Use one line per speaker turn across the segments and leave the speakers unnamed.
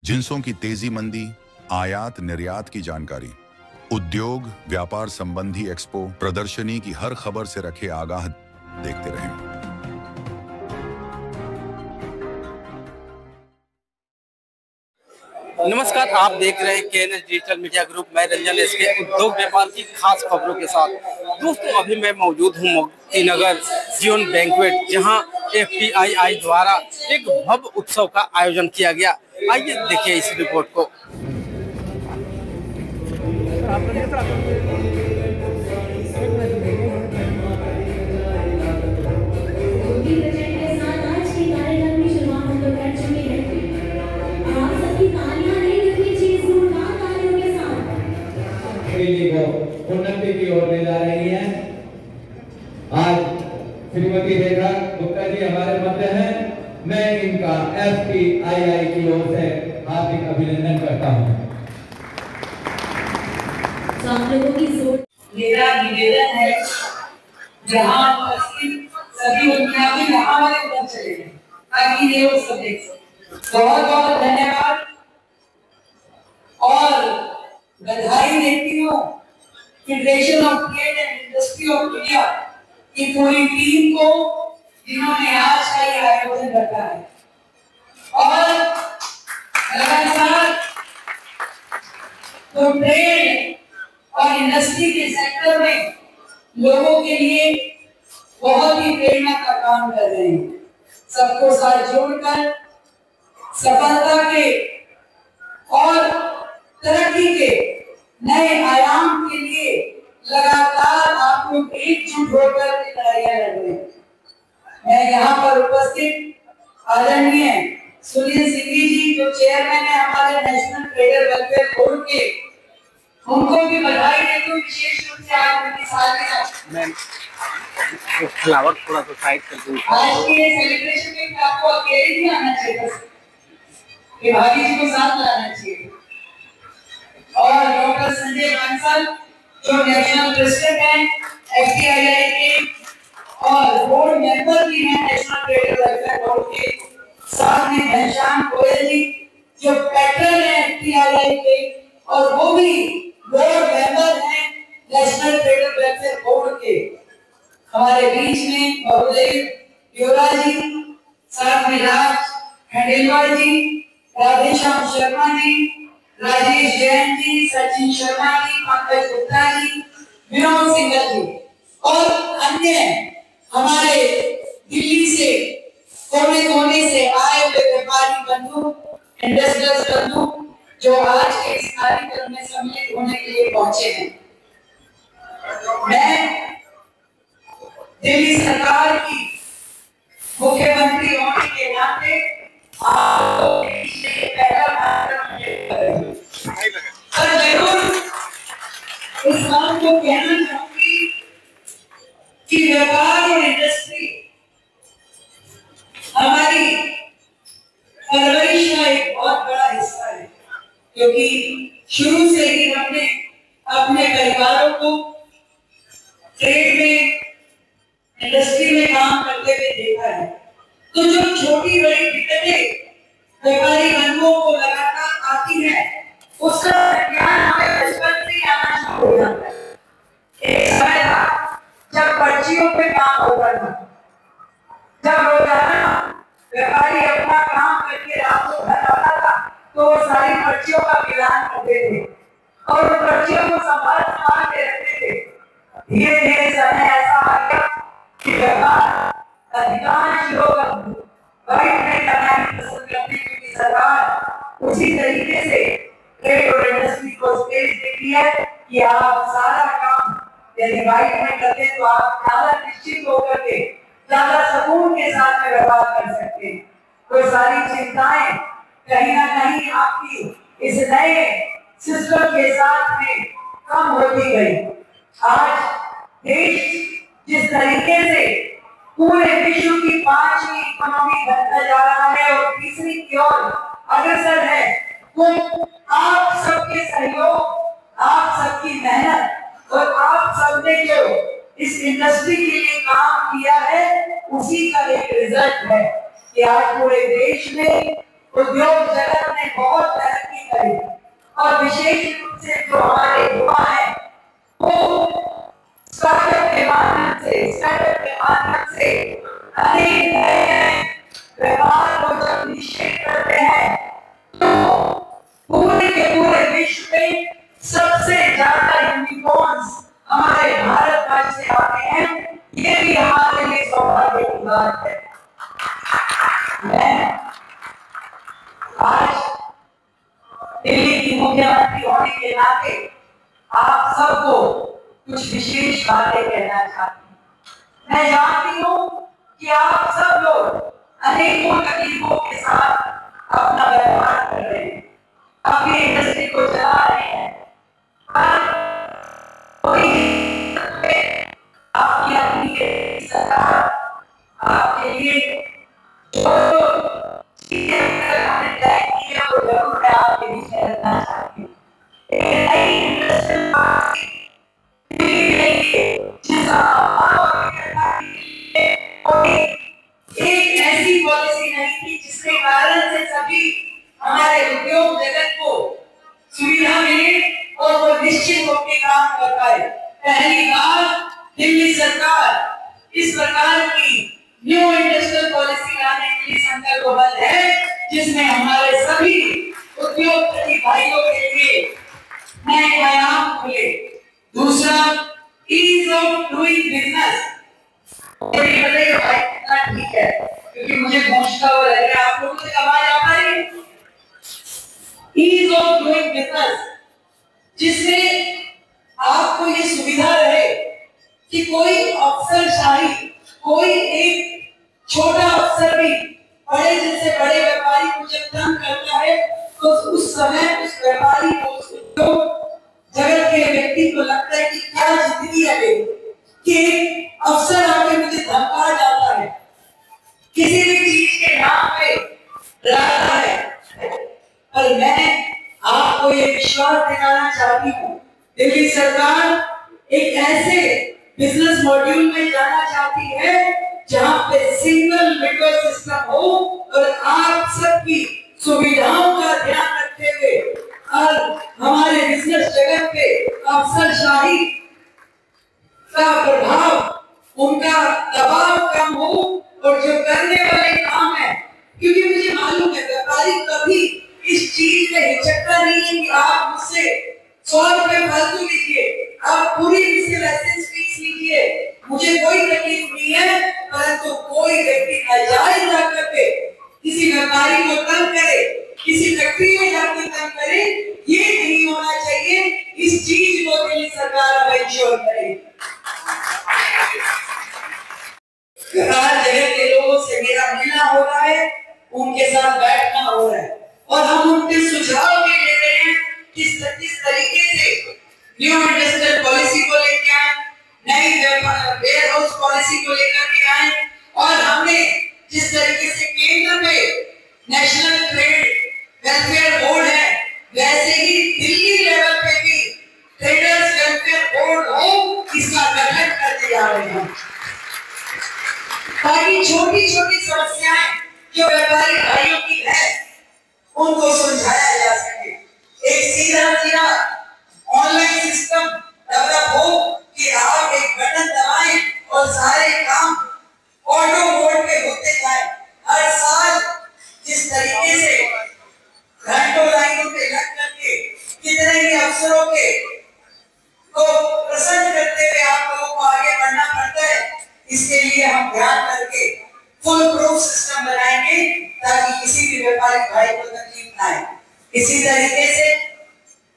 जिंसों की तेजी मंदी, आयात निर्यात की जानकारी, उद्योग व्यापार संबंधी एक्सपो प्रदर्शनी की हर खबर से रखे आगाह, देखते रहें।
नमस्कार, आप देख रहे हैं केएनएस डिजिटल मीडिया ग्रुप। मैं रंजन इसके उद्योग व्यापार की खास खबरों के साथ। दोस्तों, अभी मैं मौजूद हूँ मोती नगर जीवन बैंक्वेट, जहां FTII द्वारा एक भव्य उत्सव का आयोजन किया गया। आइए देखिए इस रिपोर्ट को।
उन्नति की ओर ले जा रही है। आज श्रीमती रेखा गुप्ता जी हमारे मध्य हैं। मैं इनका FTII की ओर से हार्दिक अभिनंदन करता हूं।
आप लोगों की सोच
मेरा निवेदन है, जहाँ सभी बुनियादी यहाँ वाले उधर चले गए ताकि ये लोग सब देख सकें। बहुत बहुत धन्यवाद और बधाई देती हूँ federation of trade and industry of India की पूरी टीम को, जिन्होंने आज का ये आयोजन रखा है और लगातार तो ट्रेड और इंडस्ट्री के सेक्टर में लोगों के लिए बहुत ही प्रेरणा का काम कर रहे हैं। सबको साथ जोड़कर सफलता के और तरक्की के नए आयाम के लिए लगातार आप लोग एकजुट होकर के लड़ाइयां लड़ रहे हैं। मैं यहाँ पर उपस्थित आदरणीय सुनील सिंघी जी, जो चेयरमैन है हमारे नेशनल ट्रेडर वेलफेयर बोर्ड के, उनको भी बधाई देती हूँ। विशेष रूप से आज उनकी सालगिरह
फ्लावर थोड़ा सा साइड कर दूं।
आज के सेलिब्रेशन में आपको अकेले नहीं आना चाहिए, ये भाभी जी को साथ लाना चाहिए। और डॉक्टर संजय बंसल, जो नेशनल प्रेसिडेंट हैं FTII के और बोर्ड मेंबर भी हैं नेशनल ट्रेडर वेलफेयर बोर्ड के, साथ में घनश्याम गोयल जी, जो पैटर्न है FTII के और वो भी बोर्ड मेंबर हैं नेशनल ट्रेडर वेलफेयर बोर्ड के। हमारे बीच में बहुदेव योरा जी, साथ में राज खंडेलवाल जी, राधेश्याम शर्मा जी, राजेश जैन जी, सचिन शर्मा जी, पंकज गुप्ता जी, विनोद सिंघल जी और अन्य हमारे दिल्ली से कोने कोने से आए हुए व्यापारी बंधु, इंडस्ट्रियलिस्ट बंधु, जो आज के इस कार्यक्रम में सम्मिलित होने के लिए पहुंचे हैं। मैं दिल्ली सरकार की मुख्यमंत्री होने के नाते और जरूर इस बात को कहना चाहूंगी कि व्यापार और इंडस्ट्री हमारी परवरिश का एक बहुत बड़ा हिस्सा है, क्योंकि शुरू से ही हमने अपने परिवारों को ट्रेड में, इंडस्ट्री में काम करते हुए देखा है। तो जो छोटी बड़ी दिक्कतें व्यापारी बंधुओं को लगातार आती है, उसका ज्ञान हमें बचपन से ही आना शुरू हो जाता है। एक समय था जब पर्चियों पे काम होता था, जब रोजाना व्यापारी अपना काम करके रात को घर आता था तो वो सारी पर्चियों का मिलान करते थे और उन पर्चियों को संभाल संभाल के रखते थे। धीरे धीरे समय ऐसा आ गया कि व्यापार अधिकांश लोग वाइट में करना पसंद करते, क्योंकि सरकार उसी तरीके से ट्रेड और इंडस्ट्री को स्पेस देती है कि आप सारा काम यदि वाइट में करते तो आप ज्यादा निश्चित होकर के ज्यादा सुकून के साथ में व्यवहार कर सकते हैं। तो सारी चिंताएं कहीं ना कहीं आपकी इस नए सिस्टम के साथ में कम होती गई। आज देश जिस तरीके से पूरे विश्व की 5वीं इकोनॉमी बनता जा रहा है और तीसरी की ओर अग्रसर है, वो आप सबके सहयोग, आप सबकी मेहनत और आप सबने जो इस इंडस्ट्री के लिए काम किया है, उसी का एक रिजल्ट है कि आज पूरे देश में उद्योग जगत ने बहुत और विशेष रूप से जो हमारे युवा है वो स्टार्टअप के माध्यम से अनेक नए व्यवहार को जब निश्चित करते हैं तो पूरे के पूरे विश्व में सबसे ज्यादा यूनिकॉर्न्स हमारे भारत वर्ष से आते हैं। ये भी हमारे लिए सौभाग्य की बात है। मैं आज दिल्ली की मुख्यमंत्री होने के नाते आप सबको कुछ विशेष बातें कहना चाहती हूँ। मैं जानती हूँ कि आप सब लोग अनेकों तकलीफों के साथ अपना व्यवहार कर रहे हैं, अपनी इंडस्ट्री को चला रहे हैं, आपकी अपनी सरकार आपके लिए जो चीजें तय की है वो जरूर मैं आपके बीच में रखना चाहती हूँ। एक ऐसी पॉलिसी नहीं थी जिसके कारण से सभी हमारे उद्योग जगत को सुविधा मिले और वो निश्चित होकर काम कर पाए। पहली बार दिल्ली सरकार इस प्रकार की न्यू इंडस्ट्रियल पॉलिसी लाने के लिए संकल्पबद्ध है जिसमें हमारे सभी उद्योगपति भाइयों के लिए नए आयाम खुले। दूसरा, ईज ऑफ डूइंग बिजनेस। बताइए भाई कितना ठीक है, क्योंकि मुझे पहुंचता हुआ लग रहा है। आप लोगों से आवाज आ रही है? ईज ऑफ डूइंग बिजनेस, जिसमें आपको ये सुविधा रहे कि कोई अफसरशाही, कोई एक छोटा अफसर भी बड़े जैसे बड़े व्यापारी को जब तंग करता है तो उस समय उस व्यापारी को, उस उद्योग जगत के व्यक्ति को लगता है कि क्या जिंदगी है कि अफसर आके मुझे धमका जाता है, किसी भी चीज के नाम पे डराता है। पर मैं आपको ये विश्वास दिलाना चाहती हूँ, दिल्ली सरकार एक ऐसे बिजनेस मॉड्यूल में जाना चाहती है जहां पे सिंगल विंडो सिस्टम हो और आप सबकी सुविधाओं का ध्यान रखते हुए और हमारे बिजनेस जगत पे अफसरशाही का प्रभाव, उनका दबाव कम हो और जो करने वाले काम है, क्योंकि मुझे मालूम है व्यापारी कभी इस चीज में हिचकता नहीं है कि आप मुझसे 100 रुपए फालतू लीजिए, आप पूरी इसके लाइसेंस फीस लीजिए, मुझे कोई तकलीफ नहीं है। परंतु कोई व्यक्ति नाजायज जाकर के किसी व्यापारी को तंग करे, किसी फैक्ट्री में जाकर तंग करे, ये नहीं होना चाहिए। इस चीज को दिल्ली सरकार अब इंश्योर करेगी। हर जगह के लोगों से मेरा मिलना हो रहा है, उनके साथ बैठना हो रहा है और हम उनके सुझाव भी ले रहे हैं किस तरीके से न्यू इंडस्ट्रियल पॉलिसी को लेकर आए, नई वेयर हाउस पॉलिसी को लेकर के आए और हमने जिस तरीके से केंद्र में नेशनल ट्रेड वेलफेयर बोर्ड है, वैसे ही दिल्ली लेवल पे भी ट्रेडर्स वेलफेयर बोर्ड हो, इसका गठन कर दिया है ताकि छोटी छोटी समस्याएं जो व्यापारी भाइयों की है उनको सुलझाया जा सके। एक सीधा ऑनलाइन सिस्टम डेवलप हो कि आप एक बटन दबाएं और सारे काम ऑटो मोड पे होते जाए। हर साल जिस तरीके से घंटों लाइनों पे लग करके कितने ही अफसरों के को प्रसन्न करते हुए आप लोगों को आगे बढ़ना पड़ता है, इसके लिए हम ध्यान करके फुल प्रूफ सिस्टम बनाएंगे ताकि किसी भी व्यापारी भाई को तकलीफ ना आए। इसी तरीके से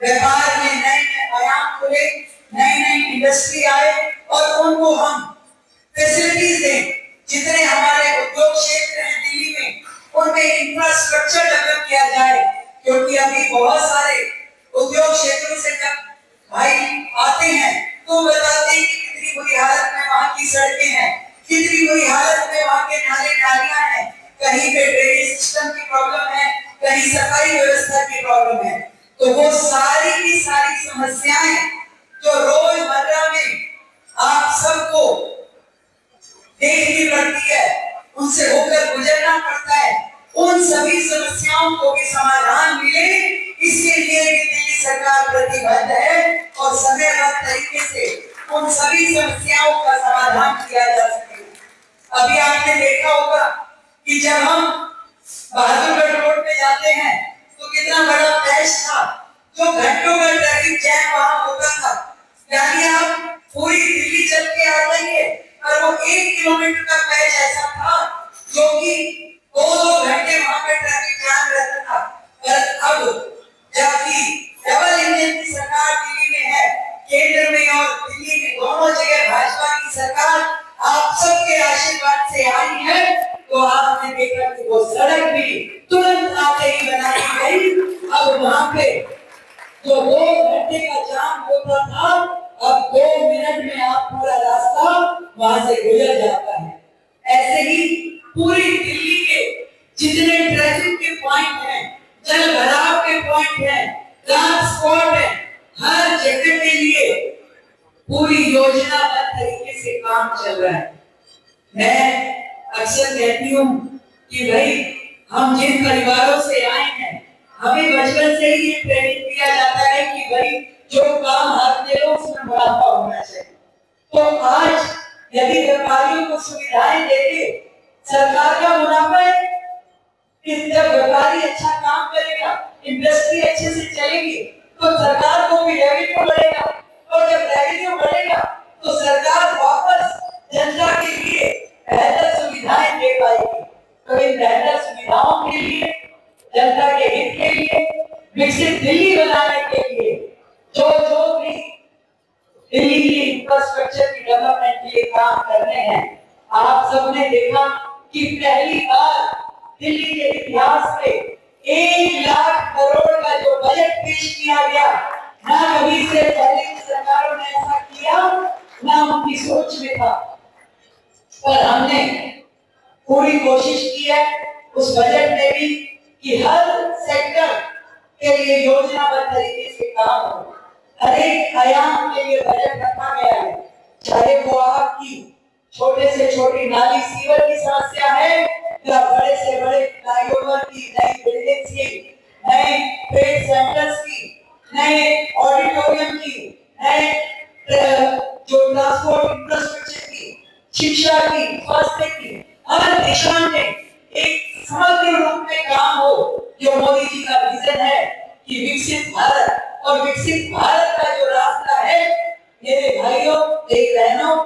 व्यापार में नए आयाम खुले, नई इंडस्ट्री आए और उनको हम फैसिलिटीज दें। जितने हमारे उद्योग क्षेत्र हैं दिल्ली में, उनमें इंफ्रास्ट्रक्चर डेवलप किया जाए, क्योंकि अभी बहुत सारे उद्योग क्षेत्रों से जब भाई आते हैं तो बताते हैं कि कितनी बुरी हालत में वहाँ की सड़कें हैं, कितनी बुरी हालत में वहाँ के नाले नालियां हैं, कहीं पे ड्रेनेज सिस्टम की प्रॉब्लम है, कहीं सफाई व्यवस्था की प्रॉब्लम है। तो वो सारी की सारी समस्याएं जो रोजमर्रा में आप सबको देखनी पड़ती है, उनसे होकर गुजरना पड़ता है, उन सभी समस्याओं को भी समाधान मिले, इसके लिए दिल्ली आपने देखा होगा कि जब हम बहादुरगढ़ रोड पे जाते हैं तो कितना बड़ा पैच था, जो घंटों का ट्रैफिक जैम वहां होता था। यानी आप पूरी दिल्ली चल के आ जाएंगे और वो 1 किलोमीटर का पैच ऐसा था जो कि 2-2 घंटे वहां पे ट्रैफिक जाम रहता था। पर अब जबकि डबल इंजन की सरकार दिल्ली में है, केंद्र में और दिल्ली में दोनों जगह भाजपा की सरकार आप सबके आशीर्वाद से आई है, तो आपने देखा कि वो सड़क भी तुरंत आते ही बना दी गई। अब वहां पे जो 2 घंटे का जाम होता था, अब 2 मिनट में आप पूरा रास्ता वहां से गुजर जाता है। ऐसे ही पूरी दिल्ली के जितने ट्रैफिक के पॉइंट हैं, जल भराव के पॉइंट हैं, ट्रांसपोर्ट है, हर जगह के लिए पूरी योजनाबद्ध तरीके से काम चल रहा है। मैं अक्सर कहती हूँ कि भाई हम जिन परिवारों से आए हैं, हमें बचपन से ही ये ट्रेनिंग दिया जाता है कि भाई जो काम हाथ में लो उसमें मुनाफा होना चाहिए। तो आज यदि व्यापारियों को सुविधाएं देके सरकार का मुनाफा है कि जब व्यापारी अच्छा काम करेगा, इंडस्ट्री अच्छे से चलेगी, तो सरकार को भी रेवेन्यू बढ़ेगा, और जब रेवेन्यू बढ़ेगा तो सरकार वापस जनता के लिए बेहतर सुविधाएं दे पाएगी। तो इन बेहतर सुविधाओं के लिए, जनता के हित के लिए, विकसित दिल्ली बनाने के लिए जो भी दिल्ली की इंफ्रास्ट्रक्चर की डेवलपमेंट के लिए काम करने हैं, आप सबने देखा कि पहली बार दिल्ली के इतिहास में 1 लाख करोड़ का जो बजट पेश किया गया, ना कभी से पहले की सरकारों ने ऐसा किया, ना उनकी सोच में था। पर हमने पूरी कोशिश की है उस बजट में भी कि हर सेक्टर के लिए योजनाबद्ध तरीके से काम हो, हर एक आयाम के लिए बजट रखा गया है। चाहे वो आपकी छोटे से छोटी नाली सीवर की समस्या है, या बड़े से बड़े फ्लाईओवर की, नई बिल्डिंग्स की, नए ट्रेड सेंटर्स की, नए ऑडिटोरियम की, नए जो ट्रांसपोर्ट इंफ्रास्ट्रक्चर की, शिक्षा की, स्वास्थ्य की, हर दिशा में एक समग्र रूप में काम हो। जो मोदी जी का विजन है कि विकसित भारत, और विकसित भारत का जो रास्ता है, मेरे भाइयों एक बहनों,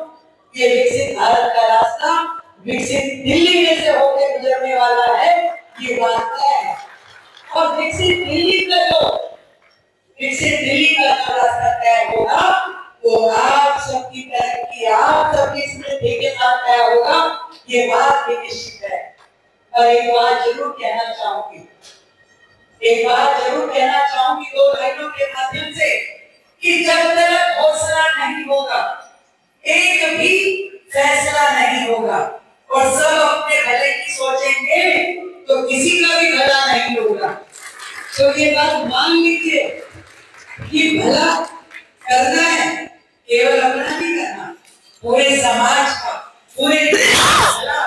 ये विकसित भारत का रास्ता विकसित दिल्ली में से होकर गुजरने वाला है, ये बात तय है। और विकसित दिल्ली का जो रास्ता तय होगा, वो आप सबकी तरक्की, आप सबकी समृद्धि के साथ तय होगा, ये बात भी निश्चित है। और एक बात जरूर कहना चाहूंगी, 2 लाइनों के माध्यम से, कि जब तक हौसला नहीं होगा, एक भी फैसला नहीं होगा, और सब अपने भले की सोचेंगे, तो किसी का भी भला नहीं होगा। तो ये बात मान लीजिए कि भला करना है, केवल अपना नहीं करना, पूरे समाज का, पूरे देश का भला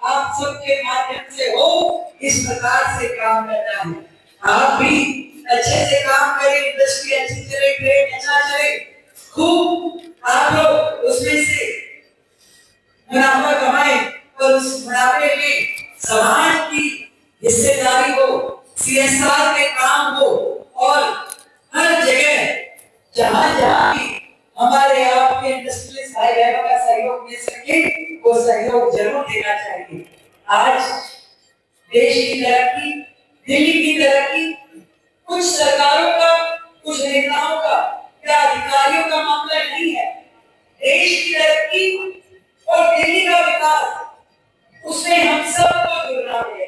आप सबके माध्यम से हो, इस प्रकार से काम करना है। आप भी अच्छे से काम करें, इंडस्ट्री अच्छी चले, ट्रेड अच्छा चले, खूब आप लोग उसमें से मुनाफा कमाए, और उस मुनाफे में समाज की हिस्सेदारी हो, CSR के काम हो, और हर जगह जहां भी हमारे आपके इंडस्ट्रियलिस्ट भाई बहनों का सहयोग मिल सके, वो सहयोग जरूर देना चाहिए। आज देश की तरक्की, दिल्ली की तरक्की कुछ सरकारों का, कुछ नेताओं का या अधिकारियों का मामला नहीं है। देश की तरक्की और दिल्ली का विकास, उसमें हम सबको जुड़ना है।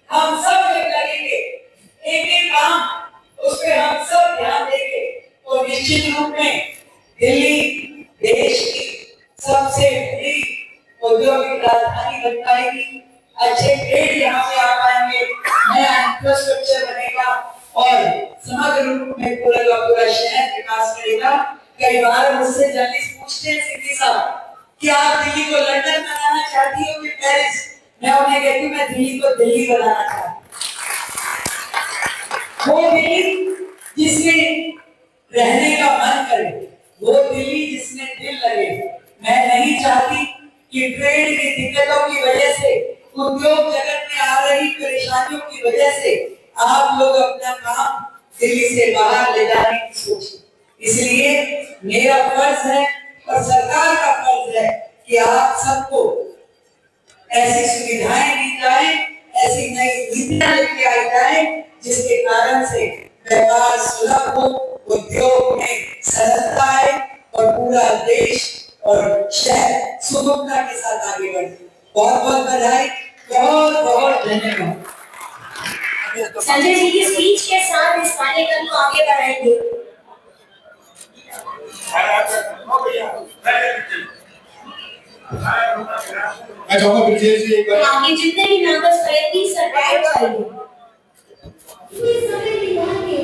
हम सब जब लगेंगे, एक काम उस पर हम सब ध्यान देंगे, तो निश्चित रूप में दिल्ली देश की सबसे बड़ी औद्योगिक राजधानी बन पाएगी। अच्छे ट्रेड यहाँ पे आ पाएंगे, नया इंफ्रास्ट्रक्चर बनेगा, और समग्र रूप में पूरा का पूरा शहर विकास करेगा। कई बार मुझसे जर्नलिस्ट पूछते हैं, सिद्धि साहब, कि आप दिल्ली को लंदन बनाना चाहती हो कि पेरिस? मैं उन्हें कहती हूँ, मैं दिल्ली को दिल्ली बनाना चाहती हूँ। वो दिल्ली जिसमें रहने का मन करे, वो दिल्ली जिसमें दिल लगे। मैं नहीं चाहती कि ट्रेड की दिक्कतों की वजह से, उद्योग जगत में आ रही परेशानियों की वजह से आप लोग अपना काम दिल्ली से बाहर ले जाने की सोची। इसलिए मेरा फर्ज है और सरकार का फर्ज है कि आप सबको ऐसी सुविधाएं दी जाए, ऐसी नई नीतियां लेके आई जाए जिसके कारण से व्यापार सुलभ हो, उद्योग में सरलता आए और पूरा देश और शहर सुगमता के साथ आगे बढ़े। बहुत बहुत बधाई, बहुत बहुत धन्यवाद।
संजय जी की स्पीच के साथ इस कार्यक्रम को आगे बढ़ाएंगे। आगे जितने भी मेंबर्स खड़े प्लीज सर बैठ जाइए। ये सभी विभाग के